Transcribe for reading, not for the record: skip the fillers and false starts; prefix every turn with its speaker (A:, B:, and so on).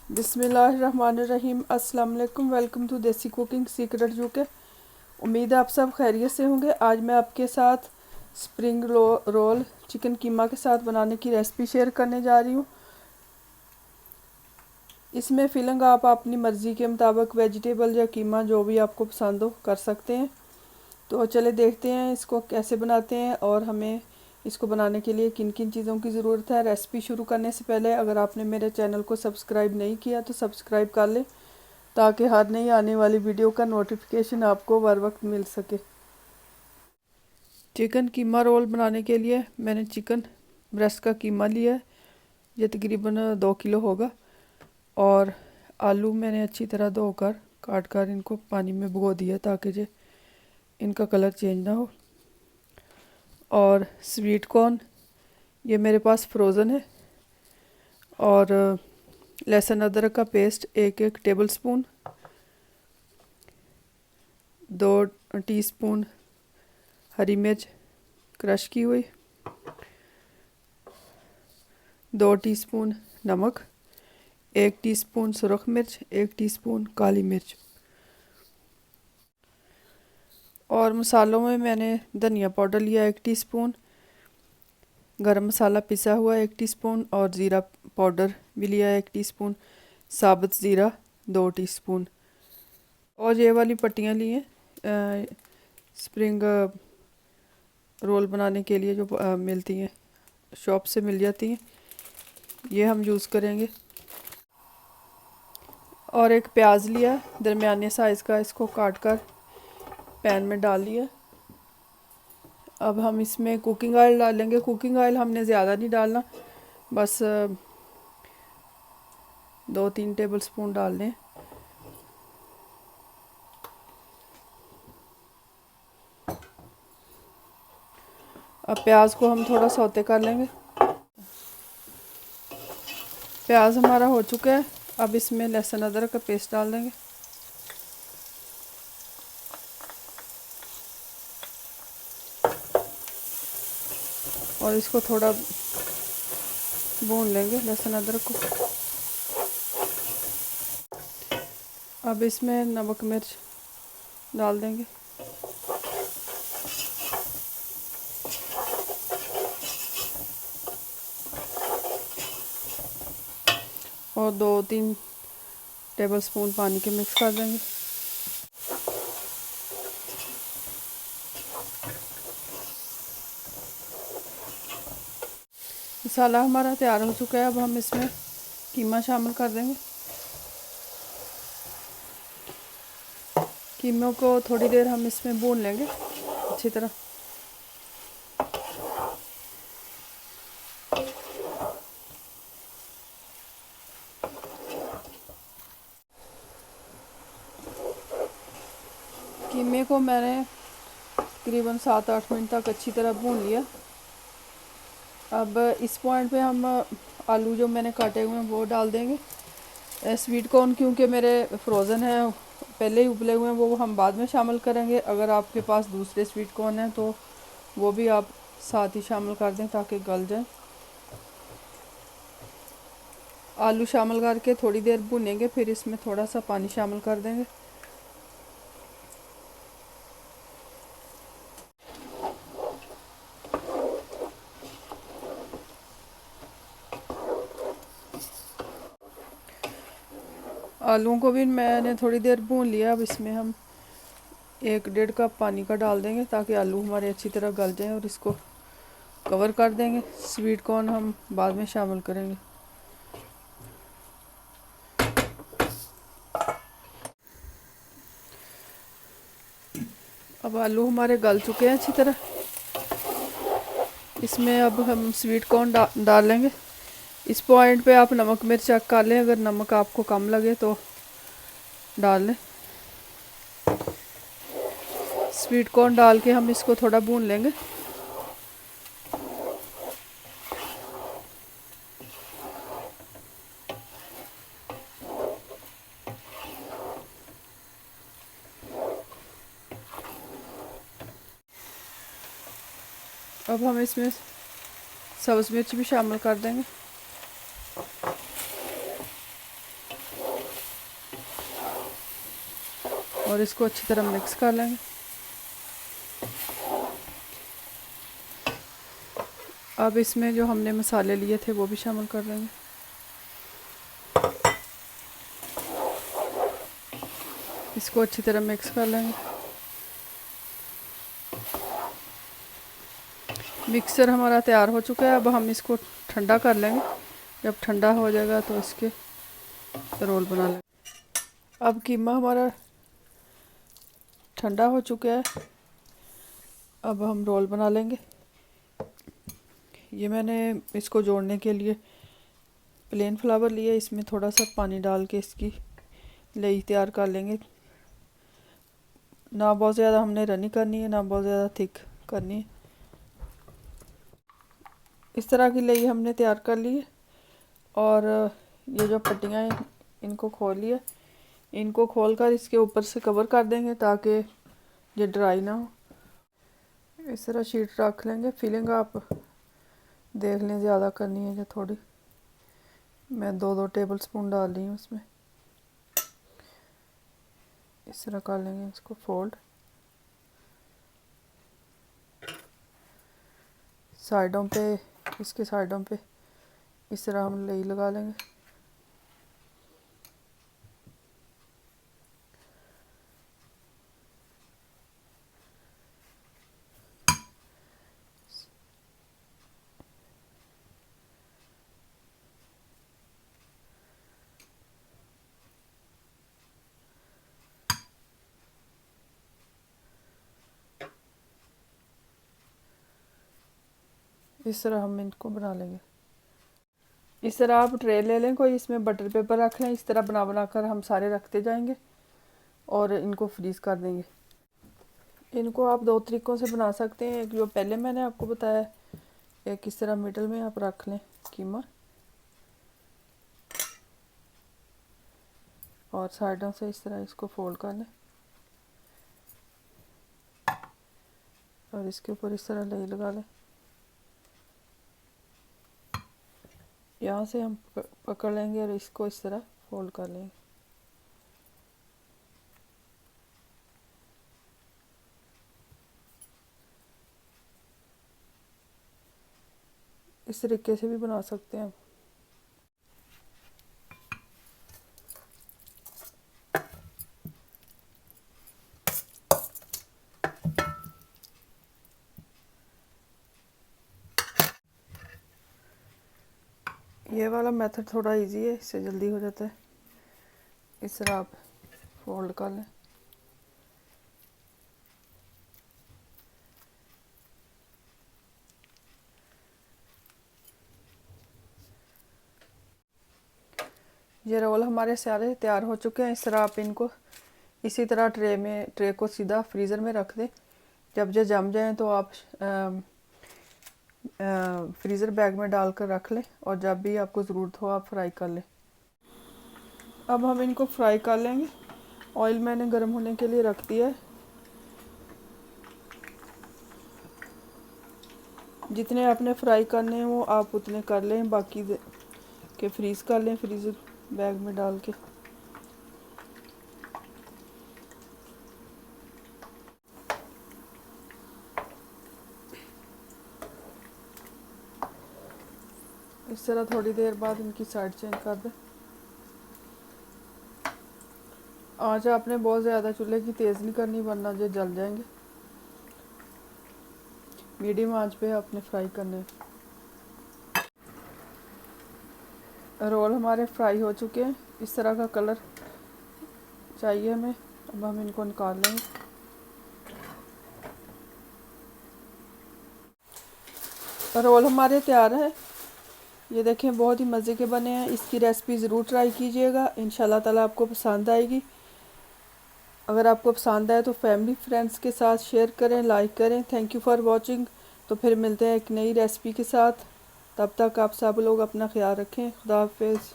A: बिस्मिल्लाहिर्रहमानिर्रहीम। अस्सलाम वालेकुम। वेलकम टू देसी कुकिंग सीक्रेट यूके। उम्मीद है आप सब खैरियत से होंगे। आज मैं आपके साथ स्प्रिंग रोल चिकन कीमा के साथ बनाने की रेसिपी शेयर करने जा रही हूँ। इसमें फिलिंग आप अपनी मर्ज़ी के मुताबिक वेजिटेबल या कीमा जो भी आपको पसंद हो कर सकते हैं। तो चले देखते हैं इसको कैसे बनाते हैं और हमें इसको बनाने के लिए किन किन चीज़ों की ज़रूरत है। रेसिपी शुरू करने से पहले अगर आपने मेरे चैनल को सब्सक्राइब नहीं किया तो सब्सक्राइब कर लें ताकि हर नई आने वाली वीडियो का नोटिफिकेशन आपको बर वक्त मिल सके। चिकन कीमा रोल बनाने के लिए मैंने चिकन ब्रेस्ट का कीमा लिया है, ये तकरीबन 2 किलो होगा। और आलू मैंने अच्छी तरह धोकर काट कर इनको पानी में भिगो दिया ताकि जो इनका कलर चेंज ना हो। और स्वीट कॉर्न ये मेरे पास फ्रोज़न है। और लहसुन अदरक का पेस्ट 1 टेबल स्पून, 2 टीस्पून हरी मिर्च क्रश की हुई, 2 टीस्पून नमक, 1 टीस्पून सुरख मिर्च, 1 टीस्पून काली मिर्च। और मसालों में मैंने धनिया पाउडर लिया 1 टीस्पून, गरम मसाला पिसा हुआ 1 टीस्पून और ज़ीरा पाउडर भी लिया 1 टीस्पून, साबुत ज़ीरा 2 टीस्पून। और ये वाली पट्टियाँ ली हैं स्प्रिंग रोल बनाने के लिए जो मिलती हैं, शॉप से मिल जाती हैं, ये हम यूज़ करेंगे। और एक प्याज लिया दरमियाने साइज़ का, इसको काट कर पैन में डाल लिया। अब हम इसमें कुकिंग ऑयल डालेंगे। कुकिंग ऑयल हमने ज़्यादा नहीं डालना, बस 2-3 टेबल स्पून डाल दें। अब प्याज को हम थोड़ा सौते कर लेंगे। प्याज हमारा हो चुका है। अब इसमें लहसुन अदरक का पेस्ट डाल देंगे। और इसको थोड़ा भून लेंगे लहसुन अदरक को। अब इसमें नमक मिर्च डाल देंगे और 2-3 टेबल स्पून पानी के मिक्स कर देंगे। मसाला हमारा तैयार हो चुका है। अब हम इसमें कीमा शामिल कर देंगे। कीमे को थोड़ी देर हम इसमें भून लेंगे अच्छी तरह। कीमे को मैंने तकरीबन 7-8 मिनट तक अच्छी तरह भून लिया। अब इस पॉइंट पे हम आलू जो मैंने काटे हुए हैं वो डाल देंगे। स्वीट कॉर्न क्योंकि मेरे फ्रोज़न है, पहले ही उबले हुए हैं, वो हम बाद में शामिल करेंगे। अगर आपके पास दूसरे स्वीट कॉर्न हैं तो वो भी आप साथ ही शामिल कर दें ताकि गल जाए। आलू शामिल करके थोड़ी देर भुनेंगे, फिर इसमें थोड़ा सा पानी शामिल कर देंगे। आलूओं को भी मैंने थोड़ी देर भून लिया। अब इसमें हम 1-1.5 कप पानी का डाल देंगे ताकि आलू हमारे अच्छी तरह गल जाएं और इसको कवर कर देंगे। स्वीट कॉर्न हम बाद में शामिल करेंगे। अब आलू हमारे गल चुके हैं अच्छी तरह। इसमें अब हम स्वीट कॉर्न डाल लेंगे। इस पॉइंट पे आप नमक मिर्च चेक कर लें, अगर नमक आपको कम लगे तो डाल लें। स्वीट कॉर्न डाल के हम इसको थोड़ा भून लेंगे। अब हम इसमें सब्ज़ मिर्च भी शामिल कर देंगे। और इसको अच्छी तरह मिक्स कर लेंगे। अब इसमें जो हमने मसाले लिए थे वो भी शामिल कर देंगे। इसको अच्छी तरह मिक्स कर लेंगे। मिक्सर हमारा तैयार हो चुका है। अब हम इसको ठंडा कर लेंगे। जब ठंडा हो जाएगा तो इसके रोल बना लेंगे। अब कीमा हमारा ठंडा हो चुका है। अब हम रोल बना लेंगे। ये मैंने इसको जोड़ने के लिए प्लेन फ्लावर लिया। इसमें थोड़ा सा पानी डाल के इसकी लेई तैयार कर लेंगे। ना बहुत ज़्यादा हमने रनी करनी है, ना बहुत ज़्यादा थिक करनी है। इस तरह की लेई हमने तैयार कर ली है। और ये जो पट्टियाँ हैं इनको खोल लिया। इनको खोलकर इसके ऊपर से कवर कर देंगे ताकि ये ड्राई ना हो। इस तरह शीट रख लेंगे। फिलिंग आप देख लें ज़्यादा करनी है या थोड़ी। मैं 2-2 टेबल स्पून डाल रही हूँ इसमें। इस तरह कर लेंगे इसको फोल्ड। साइडों पे, इसके साइडों पे इस तरह हम लेई लगा लेंगे। इस तरह हम इनको बना लेंगे। इस तरह आप ट्रे ले लें कोई, इसमें बटर पेपर रख लें। इस तरह बना बना कर हम सारे रखते जाएंगे और इनको फ्रीज़ कर देंगे। इनको आप 2 तरीक़ों से बना सकते हैं। एक जो पहले मैंने आपको बताया, एक इस तरह मिडल में आप रख लें कीमा और साइडों से इस तरह इसको फोल्ड कर लें और इसके ऊपर इस तरह लेई लगा लें। यहाँ से हम पकड़ लेंगे और इसको इस तरह फोल्ड कर लेंगे। इस तरीके से भी बना सकते हैं। ये वाला मेथड थोड़ा इजी है, इससे जल्दी हो जाता है। इस तरह आप फोल्ड कर लें। ये रोल हमारे सारे तैयार हो चुके हैं। इस तरह आप इनको इसी तरह ट्रे को सीधा फ्रीज़र में रख दें। जब ये जम जाएं तो आप फ्रीज़र बैग में डालकर रख लें और जब भी आपको ज़रूरत हो आप फ्राई कर लें। अब हम इनको फ्राई कर लेंगे। ऑयल मैंने गर्म होने के लिए रख दिया है। जितने आपने फ्राई करने हैं वो आप उतने कर लें, बाकी के फ्रीज़ कर लें फ्रीज़र बैग में डाल के। इस तरह थोड़ी देर बाद इनकी साइड चेंज कर दें। आँच आपने बहुत ज़्यादा चूल्हे की तेज़ नहीं करनी वरना ये जल जाएंगे। मीडियम आंच पे आपने फ्राई करने। रोल हमारे फ्राई हो चुके हैं। इस तरह का कलर चाहिए हमें। अब हम इनको निकाल लेंगे। रोल हमारे तैयार है। ये देखें बहुत ही मज़े के बने हैं। इसकी रेसिपी ज़रूर ट्राई कीजिएगा, इंशाल्लाह ताला आपको पसंद आएगी। अगर आपको पसंद आए तो फैमिली फ्रेंड्स के साथ शेयर करें, लाइक करें। Thank you for watching. तो फिर मिलते हैं एक नई रेसिपी के साथ। तब तक आप सब लोग अपना ख्याल रखें। खुदा हाफिज़।